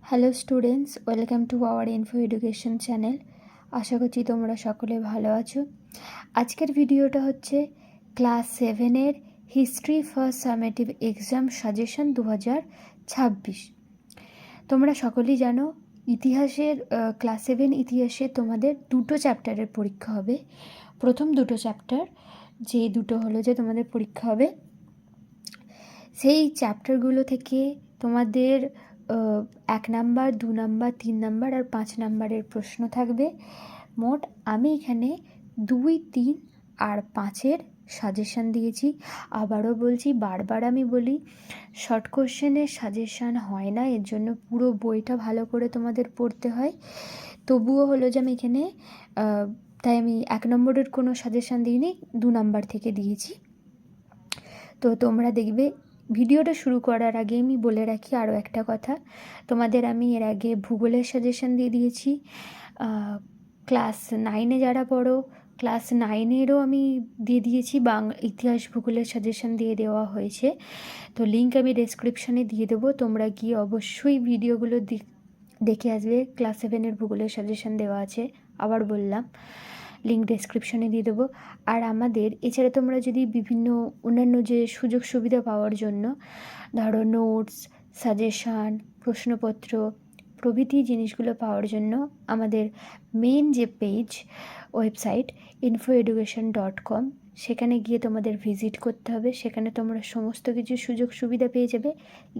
Hello students, welcome to our info education channel. আশা করছি তোমরা সকলে ভালো আছো। আজকের ভিডিওটা হচ্ছে ক্লাস 7-এর history first summative exam suggestion 2026। তোমরা সকলেই জানো ইতিহাসের ক্লাস 7 ইতিহাসে তোমাদের দুটো চ্যাপ্টারের পরীক্ষা হবে। প্রথম দুটো চ্যাপ্টার যে দুটো হলো যে তোমাদের পরীক্ষা হবে, সেই চ্যাপ্টারগুলো থেকে তোমাদের 1 নাম্বার, 2 নাম্বার, 3 নাম্বার আর 5 নাম্বারের প্রশ্ন থাকবে। মোট আমি এখানে 2, 3 আর 5-এর সাজেশান দিয়েছি। আবারও বলছি, বারবার আমি বলি, শর্ট কোশ্চেনের সাজেশান হয় না, এর জন্য পুরো বইটা ভালো করে তোমাদের পড়তে হয়। তবুও হলো যে আমি এখানে তাই আমি 1 নম্বরের কোনো সাজেশান দিইনি, 2 নাম্বার থেকে দিয়েছি। তো তোমরা দেখবে। ভিডিওটা শুরু করার আগে আমি বলে রাখি আরও একটা কথা, তোমাদের আমি এর আগে ভূগোলের সাজেশন দিয়ে দিয়েছি। ক্লাস 9-এ যারা পড়ো, ক্লাস 9-এরও আমি দিয়ে দিয়েছি, ইতিহাস ভূগোলের সাজেশন দিয়ে দেওয়া হয়েছে। তো লিঙ্ক আমি ডেসক্রিপশানে দিয়ে দেবো, তোমরা গিয়ে অবশ্যই ভিডিওগুলো দেখে আসবে। ক্লাস 7-এর ভূগোলের সাজেশন দেওয়া আছে, আবার বললাম, লিঙ্ক ডেসক্রিপশনে দিয়ে দেবো। আর আমাদের এছাড়া তোমরা যদি বিভিন্ন অন্যান্য যে সুযোগ সুবিধা পাওয়ার জন্য, ধরো নোটস, সাজেশান, প্রশ্নপত্র প্রভৃতি জিনিসগুলো পাওয়ার জন্য আমাদের মেন যে পেজ, ওয়েবসাইট infoeducation.com, সেখানে গিয়ে তোমাদের ভিজিট করতে হবে। সেখানে তোমরা সমস্ত কিছু সুযোগ সুবিধা পেয়ে যাবে,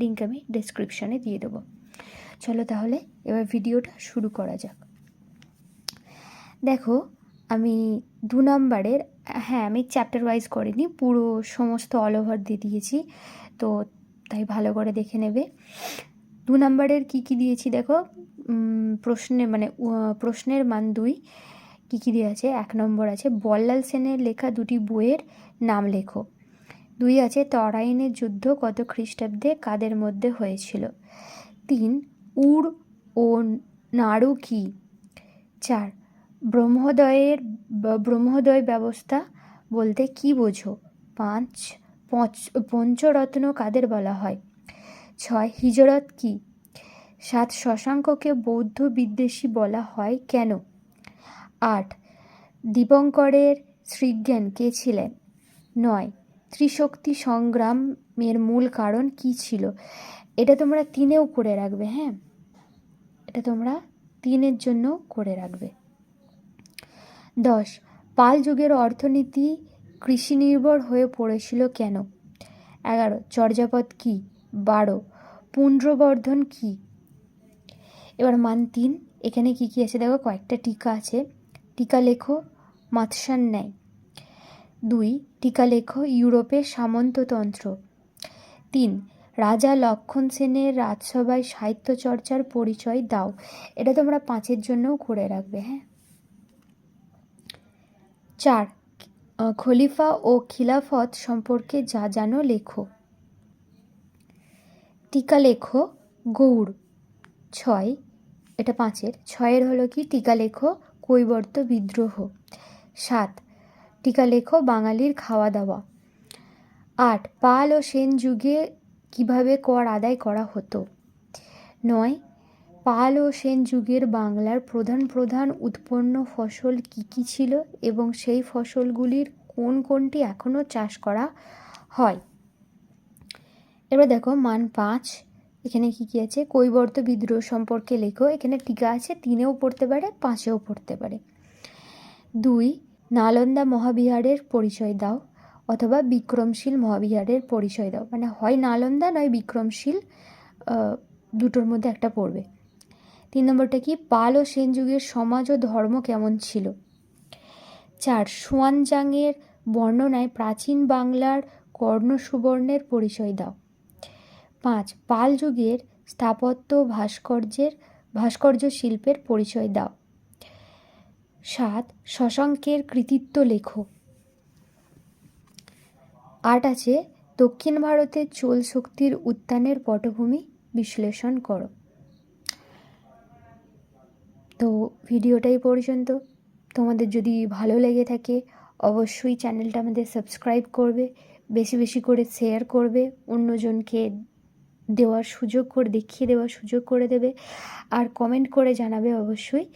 লিঙ্ক আমি ডেসক্রিপশনে দিয়ে দেবো। চলো তাহলে এবার ভিডিওটা শুরু করা যাক। দেখো, আমি 2 নাম্বারের, আমি চ্যাপ্টার ওয়াইজ করিনি, পুরো সমস্ত অল ওভার দিয়ে দিয়েছি, তো তাই ভালো করে দেখে নেবে। 2 নাম্বারের কী দিয়েছি দেখো, প্রশ্নের মান 2। কী দেওয়া আছে? 1 নম্বর আছে বল্লাল সেনের লেখা 2টি বইয়ের নাম লেখো। 2 আছে তরাইনের যুদ্ধ কত খ্রিস্টাব্দে কাদের মধ্যে হয়েছিল। 3 উড় ও নাড়ু কি। 4 ব্রহ্মোদয় ব্যবস্থা বলতে কি বোঝো। 5 পঞ্চরত্ন কাদের বলা হয়। 6 হিজরত কি। 7 শশাঙ্ককে বৌদ্ধ বিদ্বেষী বলা হয় কেন। 8 দীপঙ্করের শ্রীজ্ঞান কে ছিলেন। 9 ত্রিশক্তি সংগ্রামের মূল কারণ কি ছিল। এটা তোমরা 3-এও করে রাখবে, এটা তোমরা 3-এর জন্য করে রাখবে। 10 পাল যুগের অর্থনীতি কৃষি নির্ভর হয়ে পড়েছিল কেন। 11 চর্যাপদ কি। 12 পুণ্ড্রবর্ধন কি। এবার মান 3, এখানে কি আছে দেখো, কয়েকটা টিকা আছে। টিকা লেখো মাৎস্যান ন্যায়। 2 টিকা লেখো ইউরোপের সামন্ততন্ত্র। 3 রাজা লক্ষণ সেনের রাজসভায় সাহিত্য চর্চার পরিচয় দাও। এটা তোমরা 5-এর জন্যও করে রাখবে। 4 খলিফা ও খিলাফত সম্পর্কে যা জানো লেখো। টিকা লেখো গৌড়। 6 এটা 5-এর, 6-এর হলো কি, টিকা লেখো কৈবর্ত বিদ্রোহ। 7 টিকা লেখো বাঙালির খাওয়া দাওয়া। 8 পাল ও সেন যুগে কিভাবে কর আদায় করা হতো। 9 পাল ও সেন যুগের বাংলার প্রধান উৎপন্ন ফসল কী ছিল এবং সেই ফসলগুলির কোনটি এখনও চাষ করা হয়। এবার দেখো মান 5, এখানে কি আছে, কৈবর্ত বিদ্রোহ সম্পর্কে লেখো। এখানে টিকা আছে, 3-এও পড়তে পারে, 5-এও পড়তে পারে। 2 নালন্দা মহাবিহারের পরিচয় দাও, অথবা বিক্রমশীল মহাবিহারের পরিচয় দাও, মানে হয় নালন্দা নয় বিক্রমশীল, দুটোর মধ্যে একটা পড়বে। 3 নম্বরটা কি, পাল ও সেন যুগের সমাজ ও ধর্ম কেমন ছিল। 4 সুয়ানজাংয়ের বর্ণনায় প্রাচীন বাংলার কর্ণ সুবর্ণের পরিচয় দাও। 5 পাল যুগের স্থাপত্য ভাস্কর্য শিল্পের পরিচয় দাও। 7 শশাঙ্কের কৃতিত্ব লেখো। 8 আছে দক্ষিণ ভারতের চোল শক্তির উত্থানের পটভূমি বিশ্লেষণ করো। তো ভিডিওটাই পর্যন্ত। তোমাদের যদি ভালো লেগে থাকে অবশ্যই চ্যানেলটা আমাদের সাবস্ক্রাইব করবে, বেশি বেশি করে শেয়ার করবে, অন্যজনকে দেখিয়ে দেওয়ার সুযোগ করে দেবে। আর কমেন্ট করে জানাবে অবশ্যই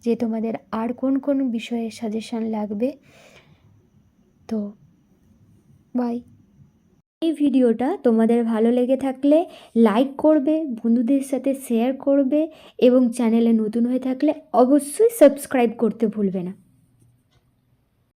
যে তোমাদের আর কোন কোন বিষয়ে সাজেশান লাগবে। তো বাই। এই ভিডিওটা তোমাদের ভালো লেগে থাকলে লাইক করবে, বন্ধুদের সাথে শেয়ার করবে এবং চ্যানেলে নতুন হয়ে থাকলে অবশ্যই সাবস্ক্রাইব করতে ভুলবে না।